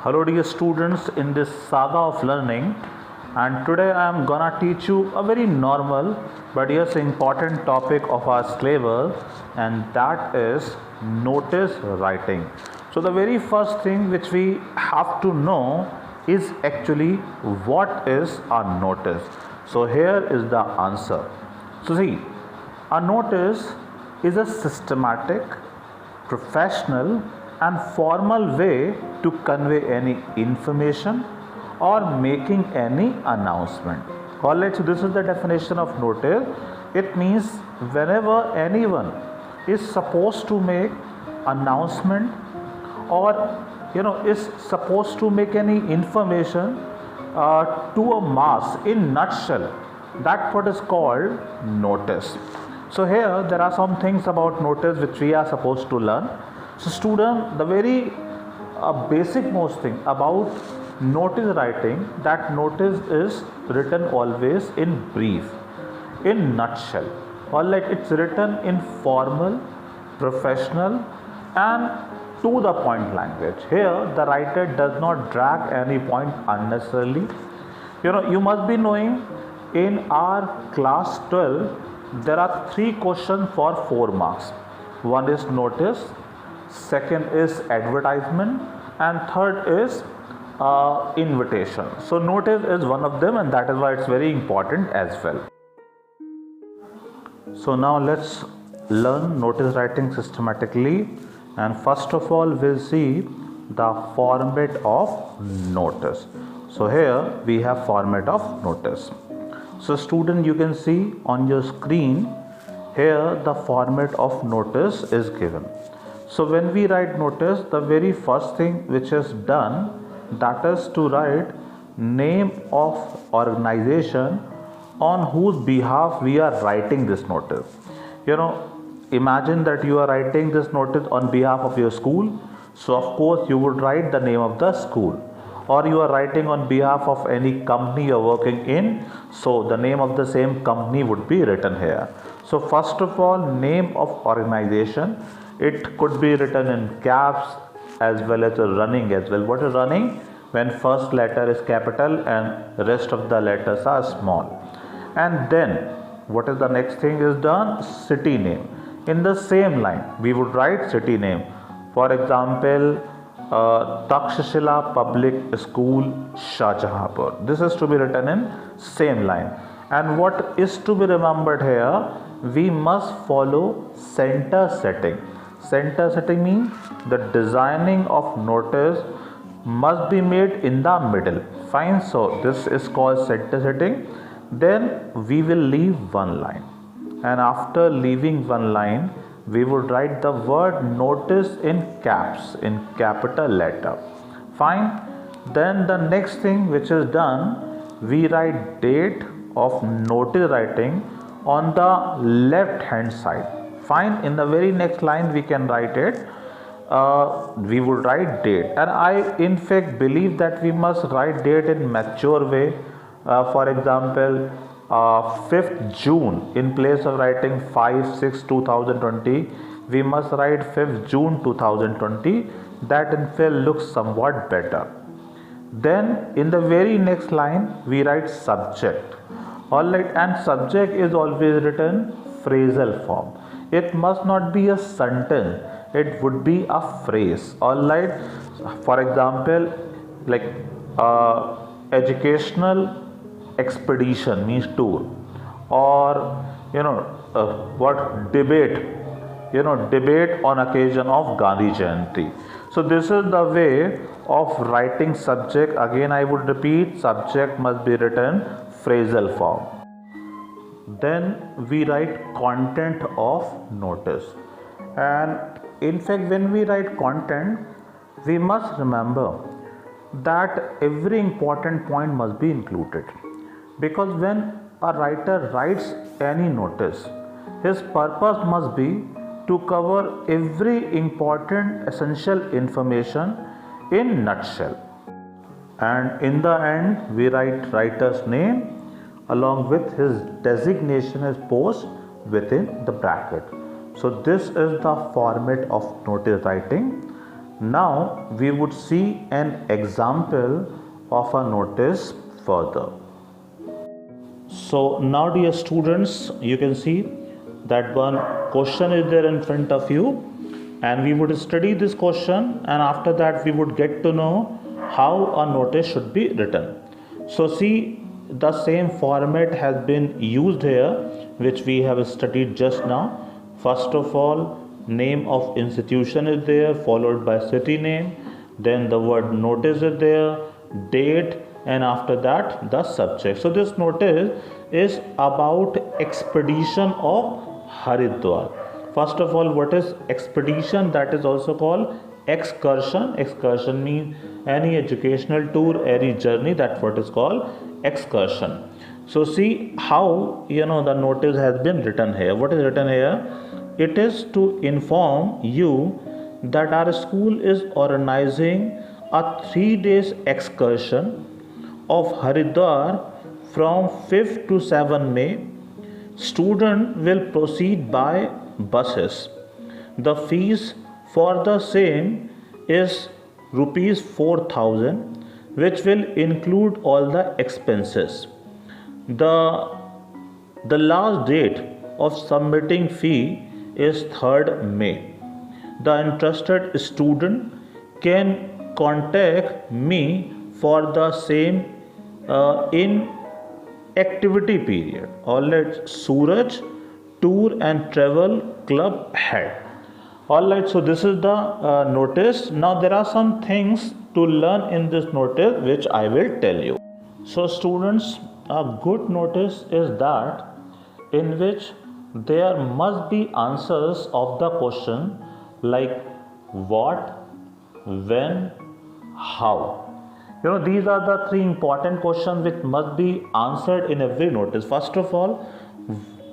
Hello dear students in this saga of learning, and today I am gonna teach you a very normal but yes important topic of our syllabus, and that is notice writing. So the very first thing which we have to know is actually what is a notice. So here is the answer. So see, a notice is a systematic, professional and formal way to convey any information or making any announcement. Alright, so this is the definition of notice. It means whenever anyone is supposed to make announcement or is supposed to make any information to a mass in nutshell, that what is called notice. So here there are some things about notice which we are supposed to learn. So student, the very basic most thing about notice writing, that notice is written always in brief, in nutshell, or like it's written in formal, professional and to the point language. Here the writer does not drag any point unnecessarily. You must be knowing in our class 12 there are 3 questions for 4 marks. One is notice, second is advertisement and third is invitation. So notice is one of them, and that is why it's very important as well. So now let's learn notice writing systematically, and first of all we'll see the format of notice. So here we have format of notice. So student, you can see on your screen here the format of notice is given. So when we write notice, the very first thing which is done, that is to write name of organization on whose behalf we are writing this notice. Imagine that you are writing this notice on behalf of your school. So of course you would write the name of the school. Or you are writing on behalf of any company you are working in, so the name of the same company would be written here. So first of all, name of organization. It could be written in caps as well as running as well. What is running? When first letter is capital and rest of the letters are small. And then what is the next thing is done? City name. In the same line we would write city name. For example, Takshashila Public School, Shahjahanpur. This is to be written in same line. And what is to be remembered here? We must follow center setting. Center setting means the designing of notice must be made in the middle. Fine. So this is called center setting. Then we will leave one line, and after leaving one line we would write the word notice in caps, in capital letter. Fine. Then the next thing which is done, we write date of notice writing on the left hand side. Fine. In the very next line we can write it. We would write date, and I in fact believe that we must write date in mature way. For example, 5th June, in place of writing 5/6/2020, we must write 5th June 2020. That in fact looks somewhat better. Then in the very next line we write subject. Alright, and subject is always written phrasal form. It must not be a sentence, it would be a phrase. Alright, for example, like educational expedition means tour, or what debate, debate on occasion of Gandhi Jayanti. So this is the way of writing subject. Again I would repeat, subject must be written phrasal form. Then we write content of notice, and in fact when we write content we must remember that every important point must be included, because when a writer writes any notice, his purpose must be to cover every important essential information in nutshell. And in the end we write writer's name along with his designation as post within the bracket. So this is the format of notice writing. Now we would see an example of a notice further. So now dear students, you can see that one question is there in front of you, and we would study this question, and after that we would get to know how a notice should be written. So see, the same format has been used here which we have studied just now. First of all, name of institution is there, followed by city name, then the word notice is there, date, and after that the subject. So this notice is about expedition of Haridwar. First of all, what is expedition? That is also called excursion. Excursion means any educational tour, any journey, that's what is called excursion. So see how the notice has been written here. What is written here? It is to inform you that our school is organizing a 3 days excursion of Haridwar from 5th to 7 May. Student will proceed by buses. The fees for the same is rupees 4,000, which will include all the expenses. The last date of submitting fee is 3rd May. The interested student can contact me for the same in activity period. Alright, Suraj Tour and Travel Club Head. Alright, so this is the notice. Now there are some things to learn in this notice which I will tell you. So students, a good notice is that in which there must be answers of the question like what, when, how. These are the 3 important questions which must be answered in every notice. First of all,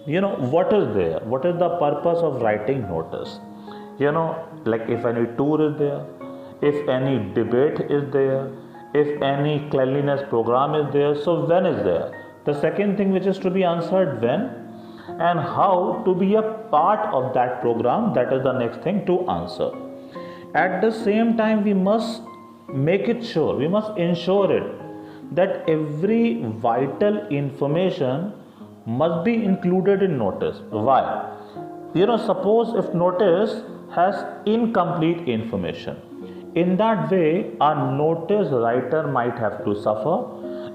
what is there? What is the purpose of writing notice? Like if any tour is there, if any debate is there, if any cleanliness program is there, so when is there? The second thing which is to be answered, when, and how to be a part of that program, that is the next thing to answer. At the same time, we must make it sure, we must ensure it that every vital information must be included in notice. Why? Suppose if notice has incomplete information, in that way a notice writer might have to suffer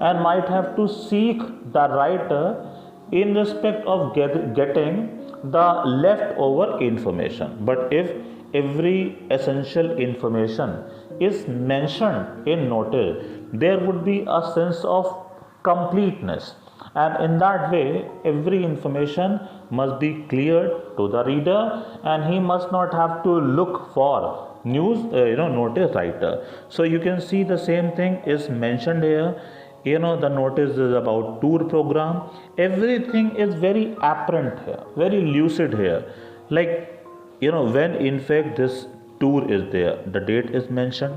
and might have to seek the writer in respect of getting the leftover information. But if every essential information is mentioned in notice, there would be a sense of completeness, and in that way every information must be cleared to the reader, and he must not have to look for notice writer. So you can see the same thing is mentioned here. The notice is about tour program. Everything is very apparent here, very lucid here. Like when in fact this tour is there, the date is mentioned.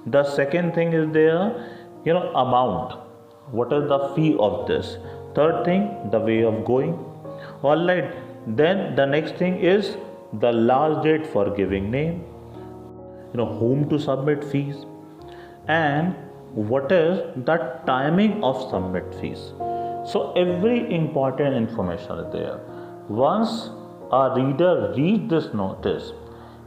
The second thing is there, amount, what is the fee of this. Third thing, the way of going. Alright, then the next thing is the last date for giving name, whom to submit fees, and what is the timing of submit fees. So every important information is there. Once a reader reads this notice,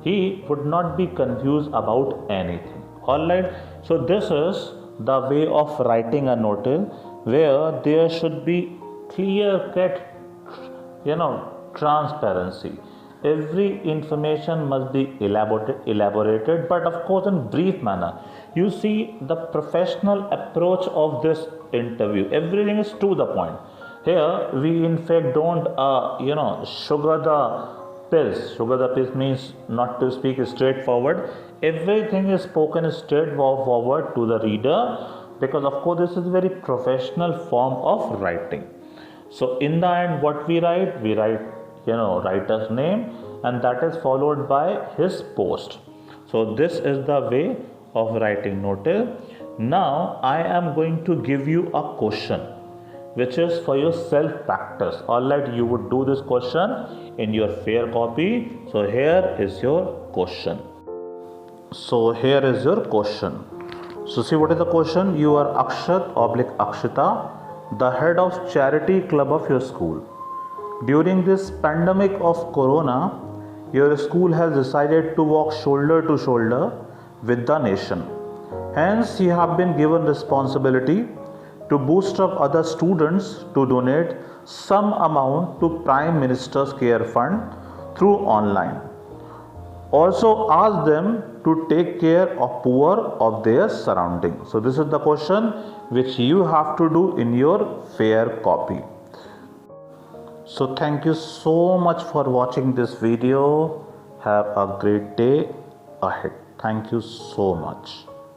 he would not be confused about anything. Alright, so this is the way of writing a notice, where there should be clear cut transparency. Every information must be elaborated, but of course in brief manner. You see the professional approach of this interview, everything is to the point. Here we in fact don't sugar the pills. Sugar the pills means not to speak straightforward. Everything is spoken straightforward to the reader, because of course this is a very professional form of writing. So in the end, what we write writer's name, and that is followed by his post. So this is the way of writing notice. Now I am going to give you a question which is for your self practice. Alright, you would do this question in your fair copy. So here is your question. So here is your question. So see what is the question. You are Akshat oblique Akshita, the head of charity club of your school. During this pandemic of corona, your school has decided to walk shoulder to shoulder with the nation. Hence, you have been given responsibility to boost up other students to donate some amount to Prime Minister's Care Fund through online. Also ask them to take care of poor of their surroundings. So this is the question which you have to do in your fair copy. So thank you so much for watching this video. Have a great day ahead. Thank you so much.